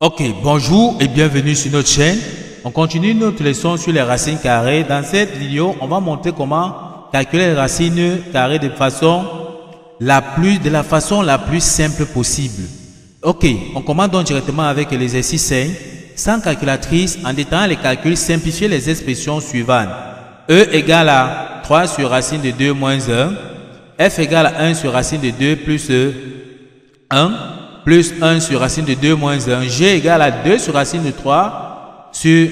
Ok, bonjour et bienvenue sur notre chaîne. On continue notre leçon sur les racines carrées. Dans cette vidéo, on va montrer comment calculer les racines carrées de la façon la plus simple possible. Ok, on commence donc directement avec l'exercice 5. Sans calculatrice, en détaillant les calculs, simplifiez les expressions suivantes. E égale à 3 sur racine de 2 moins 1. F égale à 1 sur racine de 2 plus 1. Plus 1 sur racine de 2 moins 1. G égale à 2 sur racine de 3 sur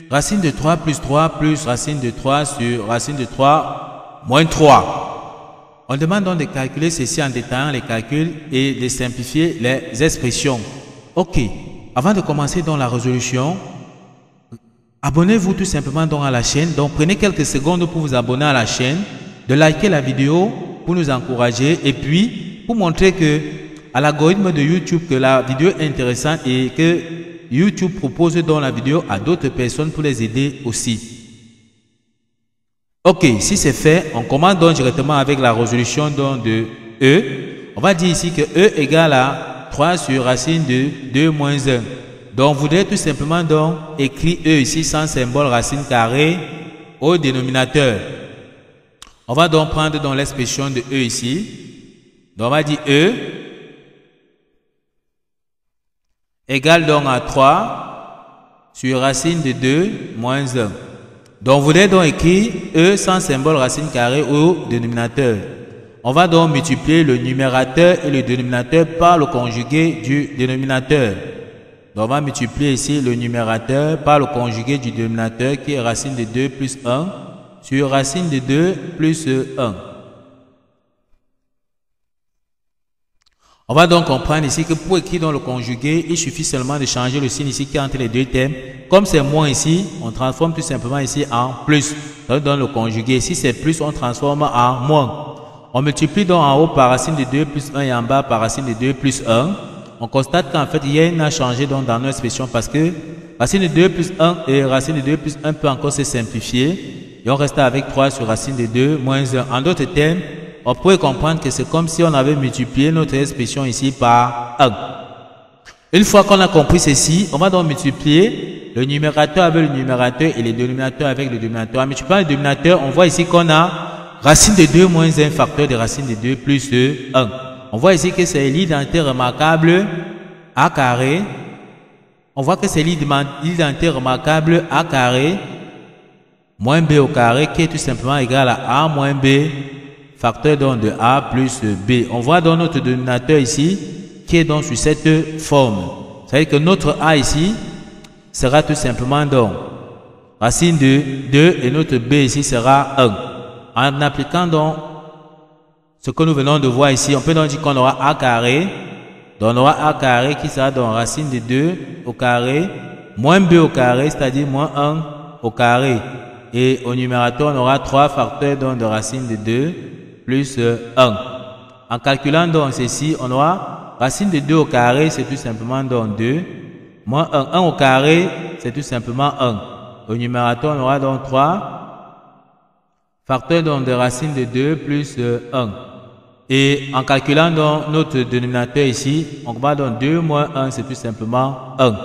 racine de 3 plus 3 plus racine de 3 sur racine de 3 moins 3. On demande donc de calculer ceci en détaillant les calculs et de simplifier les expressions. Ok, avant de commencer dans la résolution, abonnez-vous tout simplement donc à la chaîne. Donc prenez quelques secondes pour vous abonner à la chaîne, de liker la vidéo pour nous encourager et puis pour montrer que à l'algorithme de YouTube que la vidéo est intéressante et que YouTube propose dans la vidéo à d'autres personnes pour les aider aussi. Ok, si c'est fait, on commence donc directement avec la résolution donc de E. On va dire ici que E égale à 3 sur racine de 2 moins 1. Donc, vous devez tout simplement donc écrire E ici sans symbole racine carrée au dénominateur. On va donc prendre dans l'expression de E ici. Donc, on va dire E égale donc à 3 sur racine de 2 moins 1. Donc, vous devez donc écrire E sans symbole racine carrée au dénominateur. On va donc multiplier le numérateur et le dénominateur par le conjugué du dénominateur. Donc, on va multiplier ici le numérateur par le conjugué du dénominateur qui est racine de 2 plus 1 sur racine de 2 plus 1. On va donc comprendre ici que pour écrire dans le conjugué, il suffit seulement de changer le signe ici qui est entre les deux termes. Comme c'est moins ici, on transforme tout simplement ici en plus. Donc dans le conjugué, si c'est plus, on transforme en moins. On multiplie donc en haut par racine de 2 plus 1 et en bas par racine de 2 plus 1. On constate qu'en fait, il y a une changé donc dans notre expression parce que racine de 2 plus 1 et racine de 2 plus 1 peut encore se simplifier. Et on reste avec 3 sur racine de 2 moins 1. En d'autres termes, on pourrait comprendre que c'est comme si on avait multiplié notre expression ici par 1. Une fois qu'on a compris ceci, on va donc multiplier le numérateur avec le numérateur et le dénominateur avec le dénominateur. En multipliant le dénominateur, on voit ici qu'on a racine de 2 moins 1 facteur de racine de 2 plus 1. On voit ici que c'est l'identité remarquable A carré. On voit que c'est l'identité remarquable A carré moins B au carré qui est tout simplement égal à A moins B facteur donc de A plus B. On voit dans notre dénominateur ici qui est donc sur cette forme. C'est-à-dire que notre A ici sera tout simplement donc racine de 2 et notre B ici sera 1. En appliquant donc ce que nous venons de voir ici, on peut donc dire qu'on aura A carré. Donc on aura A carré qui sera donc racine de 2 au carré moins B au carré, c'est-à-dire moins 1 au carré. Et au numérateur, on aura 3 facteurs donc de racine de 2 plus 1. En calculant donc ceci, on aura racine de 2 au carré, c'est tout simplement donc 2. Moins 1. 1 au carré, c'est tout simplement 1. Au numérateur, on aura donc 3 facteurs donc de racine de 2 plus 1. Et en calculant donc notre dénominateur ici, on va donc 2 moins 1, c'est tout simplement 1.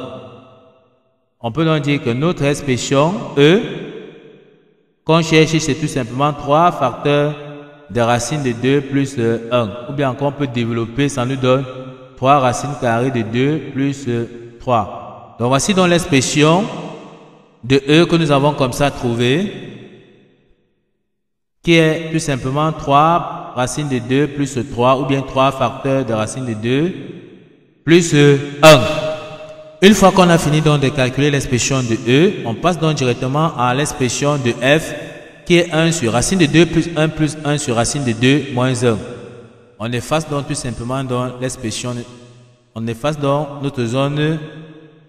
On peut donc dire que notre expression E, qu'on cherche, c'est tout simplement 3 facteurs de racine de 2 plus 1. Ou bien encore on peut développer, ça nous donne 3 racines carrées de 2 plus 3. Donc voici donc l'expression de E que nous avons comme ça trouvé, qui est tout simplement 3 racines de 2 plus 3, ou bien 3 facteurs de racine de 2 plus 1. Une fois qu'on a fini donc de calculer l'expression de E, on passe donc directement à l'expression de F, qui est 1 sur racine de 2 plus 1 sur racine de 2 moins 1. On efface donc tout simplement dans l'expression, on efface donc notre zone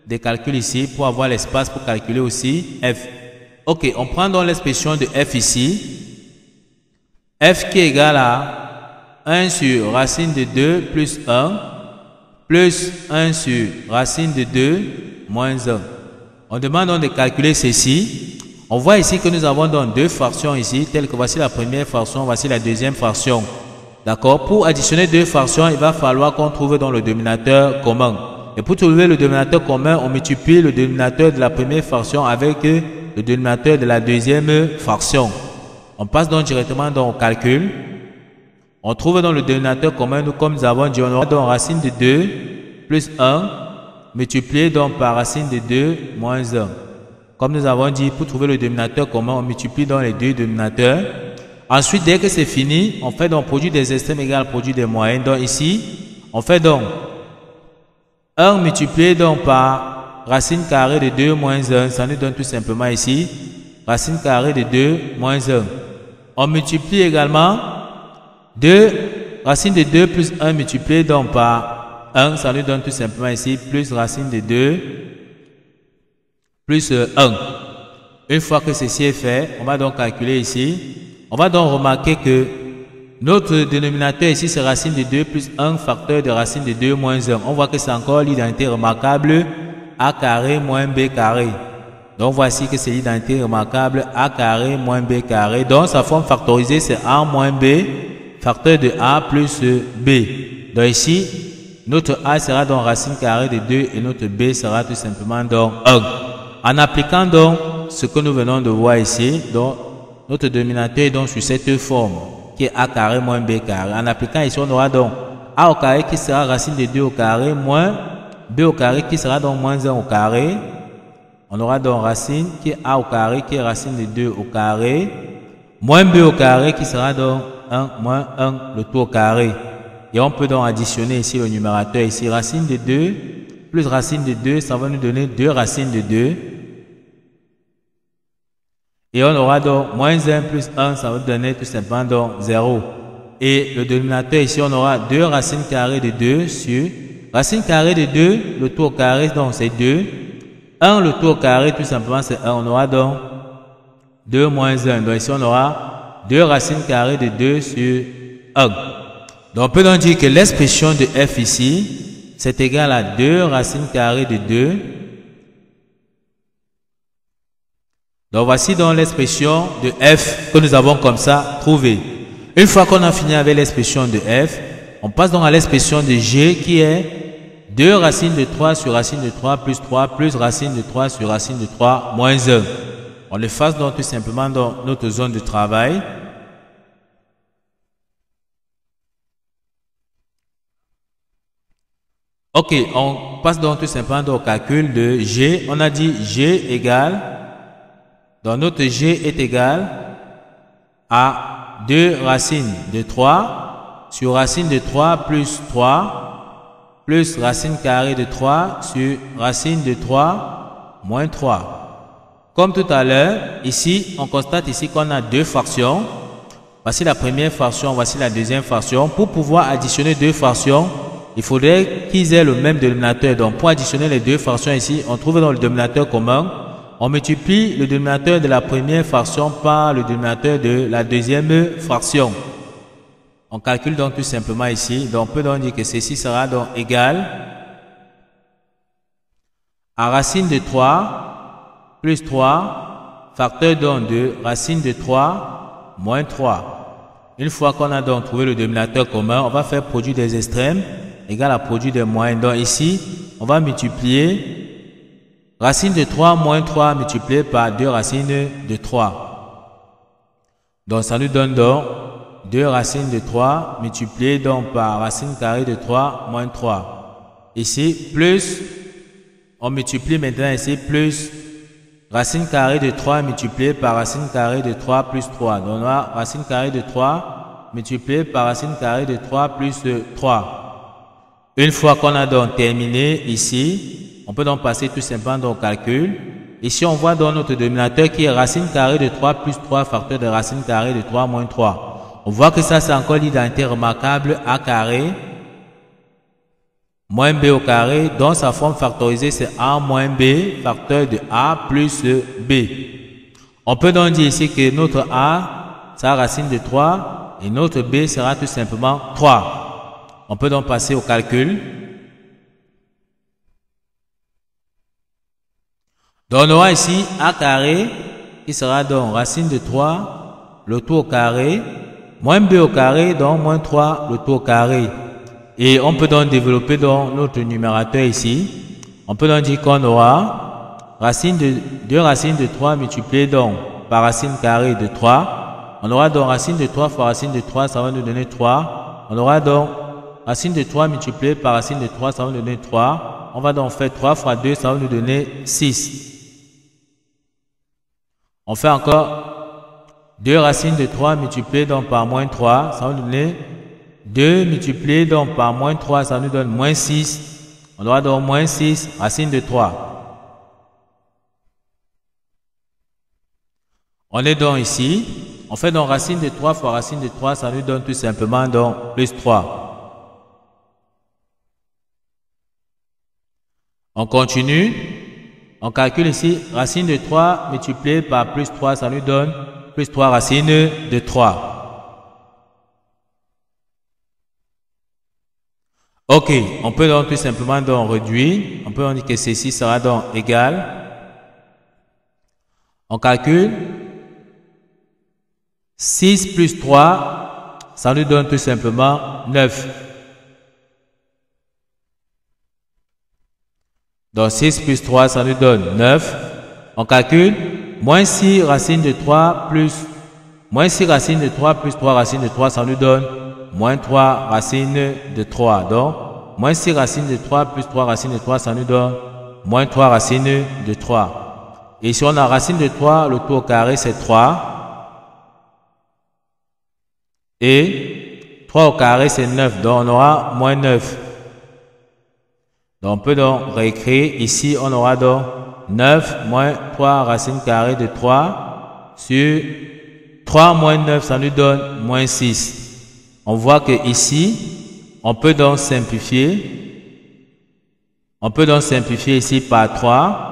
de calcul ici pour avoir l'espace pour calculer aussi F. Ok, on prend donc l'expression de F ici. F qui est égal à 1 sur racine de 2 plus 1 plus 1 sur racine de 2 moins 1. On demande donc de calculer ceci. On voit ici que nous avons donc deux fractions ici, telles que voici la première fraction, voici la deuxième fraction. D'accord? Pour additionner deux fractions, il va falloir qu'on trouve dans le dénominateur commun. Et pour trouver le dénominateur commun, on multiplie le dénominateur de la première fraction avec le dénominateur de la deuxième fraction. On passe donc directement dans le calcul. On trouve dans le dénominateur commun, nous, comme nous avons dit, on aura donc racine de 2 plus 1 multiplié donc par racine de 2 moins 1. Comme nous avons dit, pour trouver le dénominateur commun, on multiplie donc les deux dénominateurs. Ensuite, dès que c'est fini, on fait donc produit des extrêmes égale produit des moyennes. Donc ici, on fait donc 1 multiplié donc par racine carrée de 2 moins 1. Ça nous donne tout simplement ici racine carrée de 2 moins 1. On multiplie également 2, racine de 2 plus 1 multiplié donc par 1. Ça nous donne tout simplement ici plus racine de 2 plus 1. Une fois que ceci est fait, on va donc calculer ici. On va donc remarquer que notre dénominateur ici, c'est racine de 2 plus 1 facteur de racine de 2 moins 1. On voit que c'est encore l'identité remarquable a carré moins b carré. Donc voici que c'est l'identité remarquable a carré moins b carré. Donc sa forme factorisée, c'est a moins b facteur de a plus b. Donc ici, notre a sera donc racine carrée de 2 et notre b sera tout simplement donc 1. En appliquant donc ce que nous venons de voir ici, donc notre dénominateur est donc sur cette forme qui est a carré moins b carré. En appliquant ici, on aura donc a au carré qui sera racine de 2 au carré moins b au carré qui sera donc moins 1 au carré. On aura donc racine qui est a au carré qui est racine de 2 au carré moins b au carré qui sera donc 1 moins 1 le tout au carré. Et on peut donc additionner ici le numérateur ici racine de 2 plus racine de 2, ça va nous donner 2 racines de 2. Et on aura donc moins 1 plus 1, ça va donner tout simplement donc 0. Et le dénominateur ici, on aura 2 racines carrées de 2 sur racine carrée de 2, le tout au carré, donc c'est 2. 1, le tout au carré, tout simplement c'est 1. On aura donc 2 moins 1. Donc ici, on aura 2 racines carrées de 2 sur 1. Donc on peut donc dire que l'expression de f ici, c'est égal à 2 racines carrées de 2. Donc voici donc l'expression de f que nous avons comme ça trouvée. Une fois qu'on a fini avec l'expression de f, on passe donc à l'expression de g qui est 2 racines de 3 sur racine de 3 plus racine de 3 sur racine de 3 moins 1. On l'efface donc tout simplement dans notre zone de travail. Ok, on passe donc tout simplement au calcul de g. On a dit g égale, donc notre g est égal à 2 racines de 3 sur racine de 3 plus 3 plus racine carrée de 3 sur racine de 3 moins 3. Comme tout à l'heure, ici, on constate ici qu'on a deux fractions. Voici la première fraction, voici la deuxième fraction. Pour pouvoir additionner deux fractions, il faudrait qu'ils aient le même dénominateur. Donc, pour additionner les deux fractions ici, on trouve dans le dénominateur commun. On multiplie le dénominateur de la première fraction par le dénominateur de la deuxième fraction. On calcule donc tout simplement ici. Donc, on peut donc dire que ceci sera donc égal à racine de 3 plus 3 facteur donc de racine de 3 moins 3. Une fois qu'on a donc trouvé le dénominateur commun, on va faire produit des extrêmes égal à produit des moyennes. Donc ici, on va multiplier racine de 3 moins 3 multiplié par 2 racines de 3. Donc ça nous donne donc 2 racines de 3 multiplié donc par racine carrée de 3 moins 3. Ici, plus, on multiplie maintenant ici, plus racine carrée de 3 multiplié par racine carrée de 3 plus 3. Donc on a racine carrée de 3 multiplié par racine carrée de 3 plus 3. Une fois qu'on a donc terminé ici, on peut donc passer tout simplement au calcul. Ici, on voit donc notre dénominateur qui est racine carrée de 3 plus 3 facteur de racine carrée de 3 moins 3. On voit que ça, c'est encore l'identité remarquable a carré moins b au carré. Donc, sa forme factorisée, c'est a moins b facteur de a plus b. On peut donc dire ici que notre a sera racine de 3 et notre b sera tout simplement 3. On peut donc passer au calcul. Donc on aura ici a carré qui sera donc racine de 3, le tout au carré, moins b au carré, donc moins 3, le tout au carré. Et on peut donc développer dans notre numérateur ici. On peut donc dire qu'on aura racine de 2 racines de 3 multiplié donc par racine carrée de 3. On aura donc racine de 3 fois racine de 3, ça va nous donner 3. On aura donc racine de 3 multiplié par racine de 3, ça va nous donner 3. On va donc faire 3 fois 2, ça va nous donner 6. On fait encore 2 racines de 3 multiplié donc par moins 3, ça va nous donner 2 multiplié donc par moins 3, ça nous donne moins 6. On aura donc moins 6 racine de 3. On est donc ici. On fait donc racine de 3 fois racine de 3, ça nous donne tout simplement donc plus 3. On continue. On calcule ici racine de 3 multiplié par plus 3, ça nous donne plus 3 racine de 3. Ok, on peut donc tout simplement donc réduire. On peut donc dire que ceci sera donc égal. On calcule 6 plus 3, ça nous donne tout simplement 9. Donc 6 plus 3, ça nous donne 9. On calcule moins 6 racine de 3 plus moins 6 racine de 3 plus 3 racine de 3, ça nous donne moins 3 racine de 3. Donc, moins 6 racine de 3 plus 3 racine de 3, ça nous donne moins 3 racine de 3. Et si on a racine de 3, le tout au carré, c'est 3. Et 3 au carré, c'est 9. Donc, on aura moins 9. Donc, on peut donc réécrire. Ici, on aura donc 9 moins 3 racine carrée de 3 sur 3 moins 9, ça nous donne moins 6. On voit que ici, on peut donc simplifier. On peut donc simplifier ici par 3.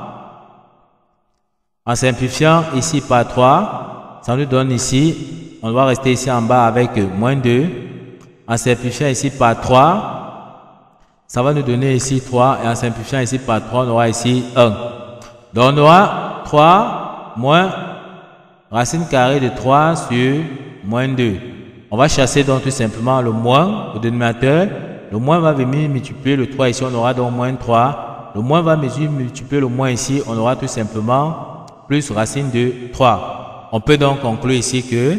En simplifiant ici par 3, ça nous donne ici, on va rester ici en bas avec moins 2. En simplifiant ici par 3, ça va nous donner ici 3. Et en simplifiant ici par 3, on aura ici 1. Donc on aura 3 moins racine carrée de 3 sur moins 2. On va chasser donc tout simplement le moins au dénominateur. Le moins va venir multiplier le 3 ici, on aura donc moins 3. Le moins va venir multiplier le moins ici, on aura tout simplement plus racine de 3. On peut donc conclure ici que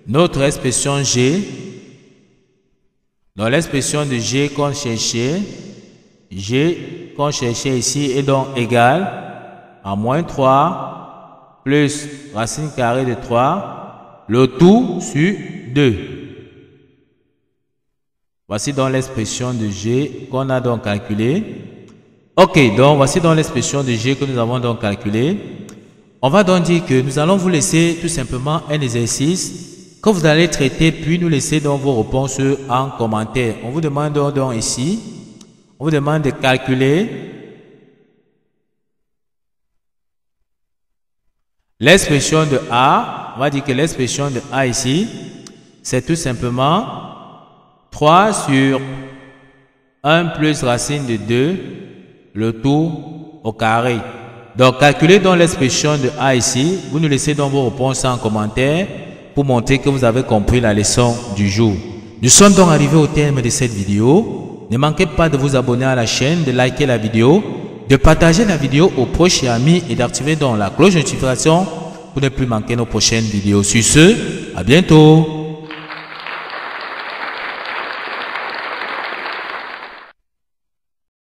notre expression G, dans l'expression de G qu'on cherchait, ici est donc égal à moins 3 plus racine carrée de 3, le tout sur 2. Voici donc l'expression de G qu'on a donc calculée. Ok, donc voici donc l'expression de G que nous avons donc calculée. On va donc dire que nous allons vous laisser tout simplement un exercice que vous allez traiter, puis nous laisser donc vos réponses en commentaire. On vous demande donc ici, on vous demande de calculer l'expression de A. On va dire que l'expression de A ici, c'est tout simplement 3 sur 1 plus racine de 2, le tout au carré. Donc, calculez donc l'expression de A ici. Vous nous laissez donc vos réponses en commentaire pour montrer que vous avez compris la leçon du jour. Nous sommes donc arrivés au terme de cette vidéo. Ne manquez pas de vous abonner à la chaîne, de liker la vidéo, de partager la vidéo aux proches et amis et d'activer donc la cloche de notification pour ne plus manquer nos prochaines vidéos. Sur ce, à bientôt.